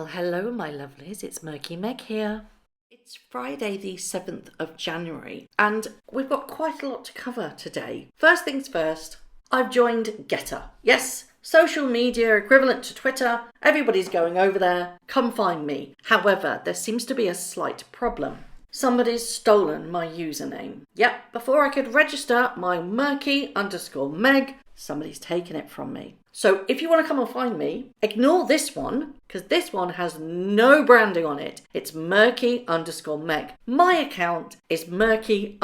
Well, hello, my lovelies. It's Murky Meg here. It's Friday, the 7th of January, and we've got quite a lot to cover today. First things first, I've joined Getter. Yes, social media equivalent to Twitter. Everybody's going over there. Come find me. However, there seems to be a slight problem. Somebody's stolen my username. Yep, before I could register my Murky_Meg, somebody's taken it from me. So if you want to come and find me, ignore this one, because this one has no branding on it. It's Murky_Meg. My account is Murky__Meg.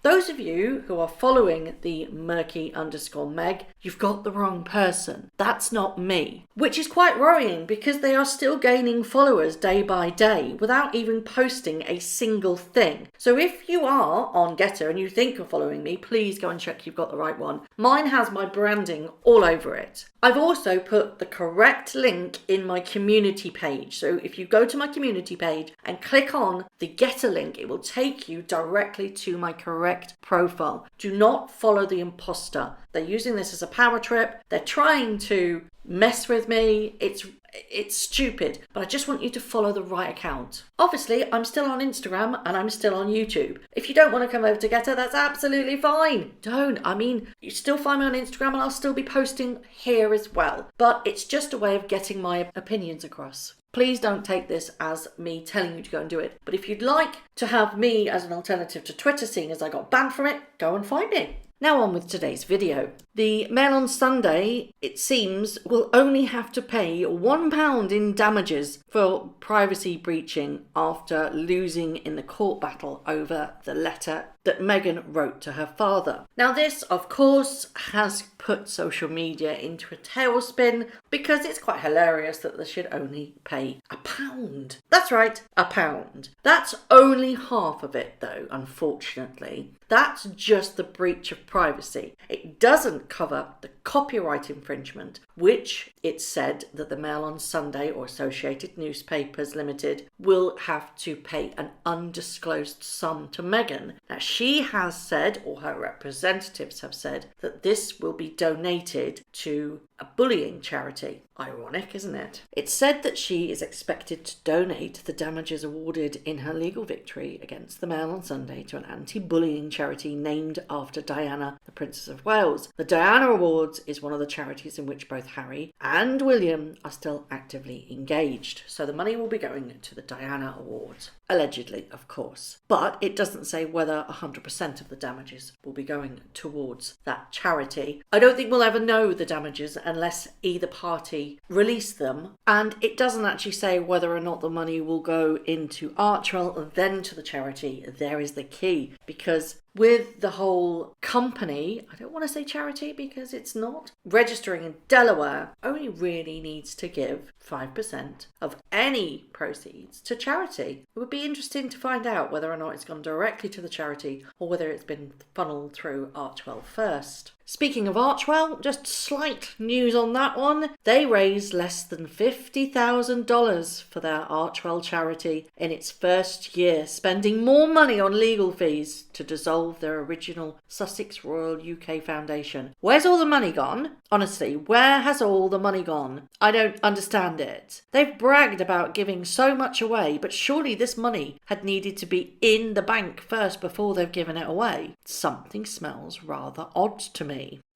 Those of you who are following the Murky_Meg, you've got the wrong person. That's not me. Which is quite worrying because they are still gaining followers day by day without even posting a single thing. So if you are on Getter and you think you're following me, please go and check you've got the right one. Mine has my branding all over it. I've also put the correct link in my community page. So if you go to my community page and click on the Getter link, it will take you directly to my correct profile. Do not follow the imposter. They're using this as a power trip. They're trying to mess with me. It's stupid, but I just want you to follow the right account. Obviously, I'm still on Instagram and I'm still on YouTube. If you don't want to come over to Getter, that's absolutely fine. You still find me on Instagram and I'll still be posting here as well. But it's just a way of getting my opinions across. Please don't take this as me telling you to go and do it. But if you'd like to have me as an alternative to Twitter, seeing as I got banned from it, go and find me. Now on with today's video. The Mail on Sunday, it seems, will only have to pay £1 in damages for privacy breaching after losing in the court battle over the letter that Meghan wrote to her father. Now this, of course, has put social media into a tailspin because it's quite hilarious that they should only pay £1. That's right, £1. That's only half of it though, unfortunately. That's just the breach of privacy. It doesn't cover the copyright infringement, which it's said that the Mail on Sunday or Associated Newspapers Limited will have to pay an undisclosed sum to Meghan. Now she has said, or her representatives have said, that this will be donated to a bullying charity. Ironic, isn't it? It's said that she is expected to donate the damages awarded in her legal victory against the Mail on Sunday to an anti-bullying charity named after Diana, the Princess of Wales. The Diana Awards is one of the charities in which both Harry and William are still actively engaged. So the money will be going to the Diana Awards. Allegedly, of course. But it doesn't say whether 100% of the damages will be going towards that charity. I don't think we'll ever know the damages unless either party release them. And it doesn't actually say whether or not the money will go into Archwell and then to the charity. There is the key. Because with the whole company, I don't want to say charity because it's not, registering in Delaware, only really needs to give 5% of any proceeds to charity. It would be interesting to find out whether or not it's gone directly to the charity or whether it's been funneled through Archwell first. Speaking of Archwell, just slight news on that one. They raised less than $50,000 for their Archwell charity in its first year, spending more money on legal fees to dissolve their original Sussex Royal UK Foundation. Where's all the money gone? Honestly, where has all the money gone? I don't understand it. They've bragged about giving so much away, but surely this money had needed to be in the bank first before they've given it away. Something smells rather odd to me.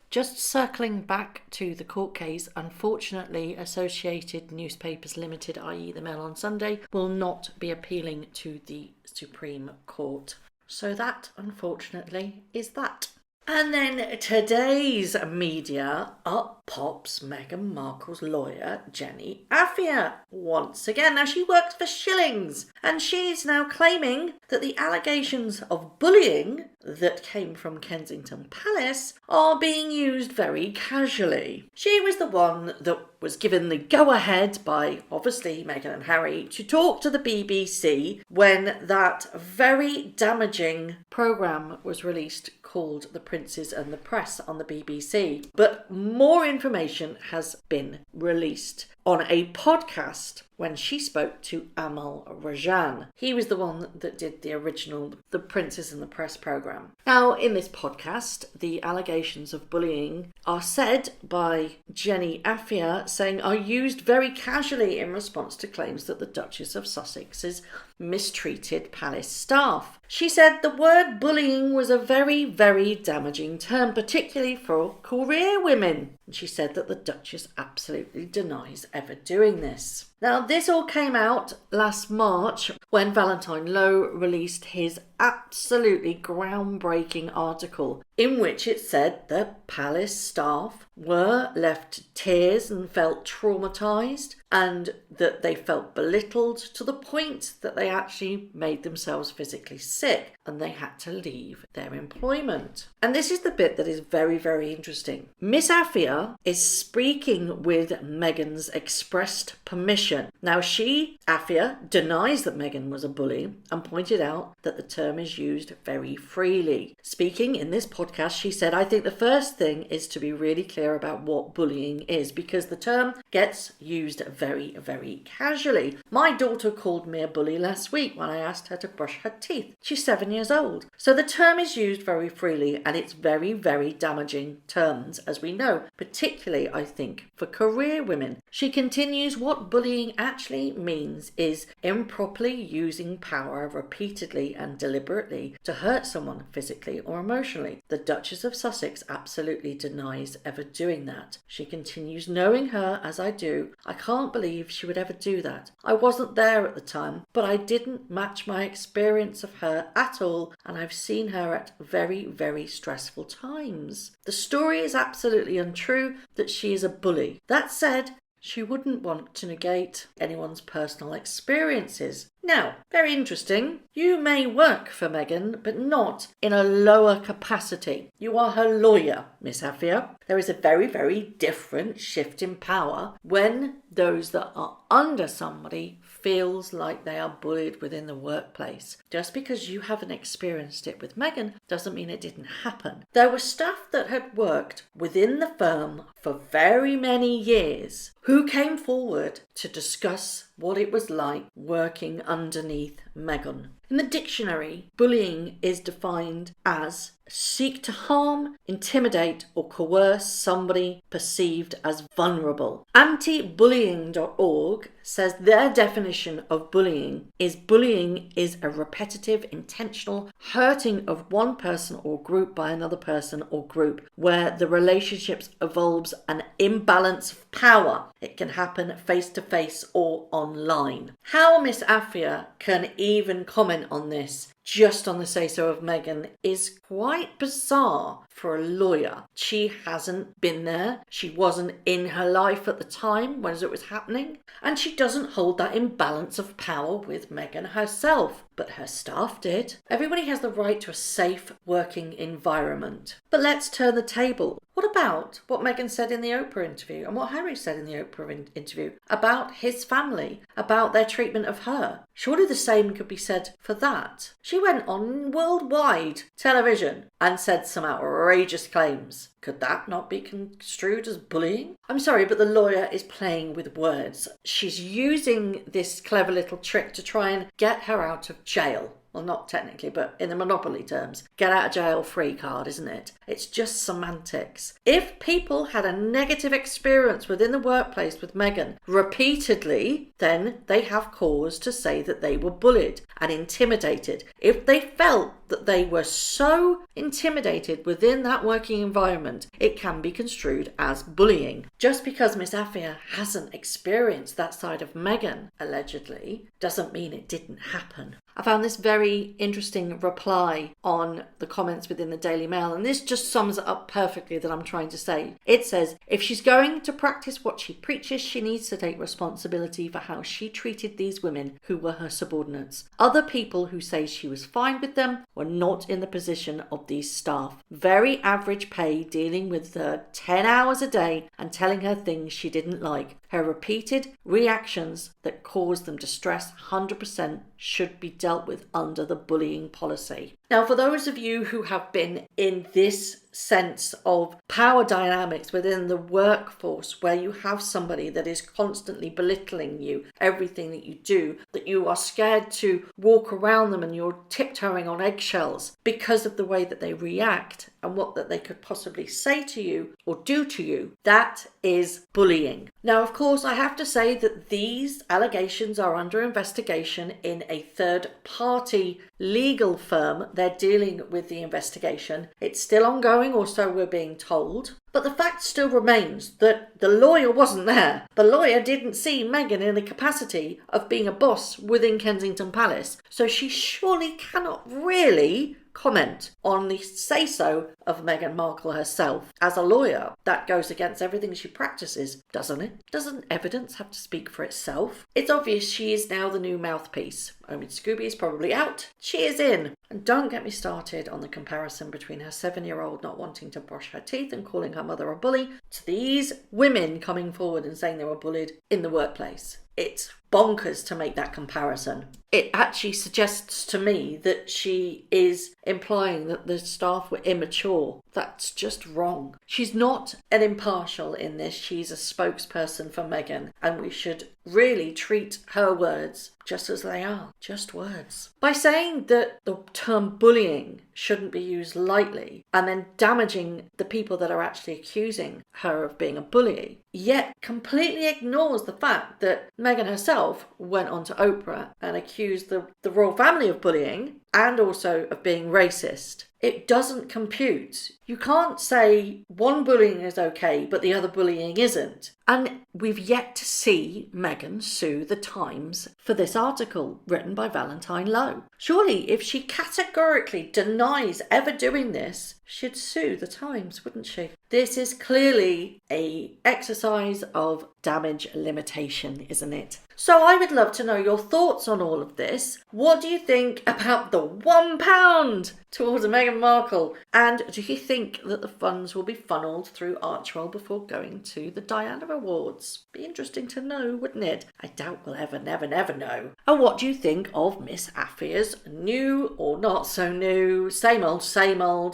Just circling back to the court case, unfortunately, Associated Newspapers Limited, i.e. the Mail on Sunday, will not be appealing to the Supreme Court. So that, unfortunately, is that. And then today's media, up pops Meghan Markle's lawyer, Jenny Affia, once again. Now, she works for shillings, and she's now claiming that the allegations of bullying that came from Kensington Palace are being used very casually. She was the one that was given the go-ahead by, obviously, Meghan and Harry to talk to the BBC when that very damaging programme was released called The Princes and the Press on the BBC. But more information has been released on a podcast when she spoke to Amal Rajan. He was the one that did the original The Princess and the Press programme. Now, in this podcast, the allegations of bullying are said by Jenny Afia, saying are used very casually in response to claims that the Duchess of Sussex's mistreated palace staff. She said the word bullying was a very, very damaging term, particularly for career women. And she said that the Duchess absolutely denies ever doing this. Now, this all came out last March when Valentine Lowe released his absolutely groundbreaking article in which it said the palace staff were left in tears and felt traumatised, and that they felt belittled to the point that they actually made themselves physically sick and they had to leave their employment. And this is the bit that is very, very interesting. Miss Afia is speaking with Meghan's expressed permission. Now, Afia, denies that Meghan was a bully and pointed out that the term is used very freely. Speaking in this podcast, she said, I think the first thing is to be really clear about what bullying is, because the term gets used very, very casually. My daughter called me a bully last week when I asked her to brush her teeth. She's 7 years old. So the term is used very freely, and it's very, very damaging terms, as we know, particularly, I think, for career women. She continues, what bullying actually means is improperly using power repeatedly and deliberately to hurt someone physically or emotionally. The Duchess of Sussex absolutely denies ever doing that. She continues, knowing her as I do, I can't believe she would ever do that. I wasn't there at the time, but I didn't match my experience of her at all, and I've seen her at very, very stressful times. The story is absolutely untrue that she is a bully. That said, she wouldn't want to negate anyone's personal experiences. Now, very interesting. You may work for Meghan, but not in a lower capacity. You are her lawyer, Miss Afia. There is a very, very different shift in power when those that are under somebody feels like they are bullied within the workplace. Just because you haven't experienced it with Meghan doesn't mean it didn't happen. There were staff that had worked within the firm for very many years who came forward to discuss what it was like working underneath Meghan. In the dictionary, bullying is defined as seek to harm, intimidate or coerce somebody perceived as vulnerable. Antibullying.org says their definition of bullying is a repetitive, intentional hurting of one person or group by another person or group where the relationships involves an imbalance of power. It can happen face to face or online. How Miss Afia can even comment on this just on the say-so of Meghan is quite bizarre for a lawyer. She hasn't been there. She wasn't in her life at the time when it was happening. And she doesn't hold that imbalance of power with Meghan herself. But her staff did. Everybody has the right to a safe working environment. But let's turn the table. What about what Meghan said in the Oprah interview and what Harry said in the Oprah interview about his family, about their treatment of her? Surely the same could be said for that. She went on worldwide television and said some outrageous claims. Could that not be construed as bullying? I'm sorry, but the lawyer is playing with words. She's using this clever little trick to try and get her out of jail. Well, not technically, but in the Monopoly terms. Get out of jail free card, isn't it? It's just semantics. If people had a negative experience within the workplace with Meghan repeatedly, then they have cause to say that they were bullied and intimidated. If they felt that they were so intimidated within that working environment, it can be construed as bullying. Just because Miss Afia hasn't experienced that side of Meghan, allegedly, doesn't mean it didn't happen. I found this very interesting reply on the comments within the Daily Mail, and this just sums it up perfectly that I'm trying to say. It says, if she's going to practice what she preaches, she needs to take responsibility for how she treated these women who were her subordinates. Other people who say she was fine with them were not in the position of these staff. Very average pay, dealing with her 10 hours a day and telling her things she didn't like. Her repeated reactions that caused them distress 100% should be dealt with under the bullying policy. Now, for those of you who have been in this sense of power dynamics within the workforce, where you have somebody that is constantly belittling you, everything that you do, that you are scared to walk around them and you're tiptoeing on eggshells because of the way that they react and what that they could possibly say to you or do to you, that is bullying. Now, of course, I have to say that these allegations are under investigation in a third-party legal firm. They're dealing with the investigation. It's still ongoing, or so we're being told. But the fact still remains that the lawyer wasn't there. The lawyer didn't see Meghan in the capacity of being a boss within Kensington Palace. So she surely cannot really comment on the say-so of Meghan Markle herself. As a lawyer, that goes against everything she practices, doesn't it? Doesn't evidence have to speak for itself? It's obvious she is now the new mouthpiece. I mean, Scooby is probably out. She is in. And don't get me started on the comparison between her 7-year-old not wanting to brush her teeth and calling her mother a bully to these women coming forward and saying they were bullied in the workplace. It's bonkers to make that comparison. It actually suggests to me that she is implying that the staff were immature. That's just wrong. She's not an impartial in this. She's a spokesperson for Meghan, and we should really treat her words just as they are, just words. By saying that the term bullying shouldn't be used lightly and then damaging the people that are actually accusing her of being a bully, yet completely ignores the fact that Meghan herself went on to Oprah and accused the royal family of bullying and also of being racist. It doesn't compute. You can't say one bullying is okay, but the other bullying isn't. And we've yet to see Meghan sue the Times for this article written by Valentine Lowe. Surely, if she categorically denies ever doing this, she'd sue the Times, wouldn't she? This is clearly an exercise of damage limitation, isn't it? So I would love to know your thoughts on all of this. What do you think about the £1 towards Meghan Markle? And do you think that the funds will be funneled through Archewell before going to the Diana Awards? Be interesting to know, wouldn't it? I doubt we'll ever, never know. And what do you think of Miss Affia's new or not so new, same old,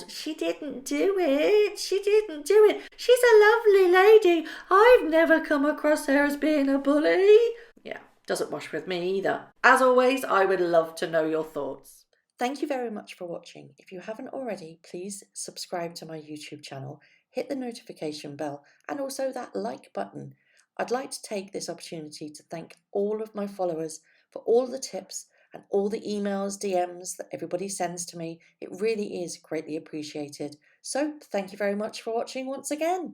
she didn't do it. She's a lovely lady. I've never come across her as being a bully. Yeah, doesn't wash with me either. As always, I would love to know your thoughts. Thank you very much for watching. If you haven't already, please subscribe to my YouTube channel, hit the notification bell, and also that like button. I'd like to take this opportunity to thank all of my followers for all the tips and all the emails, DMs that everybody sends to me. It really is greatly appreciated. So thank you very much for watching once again.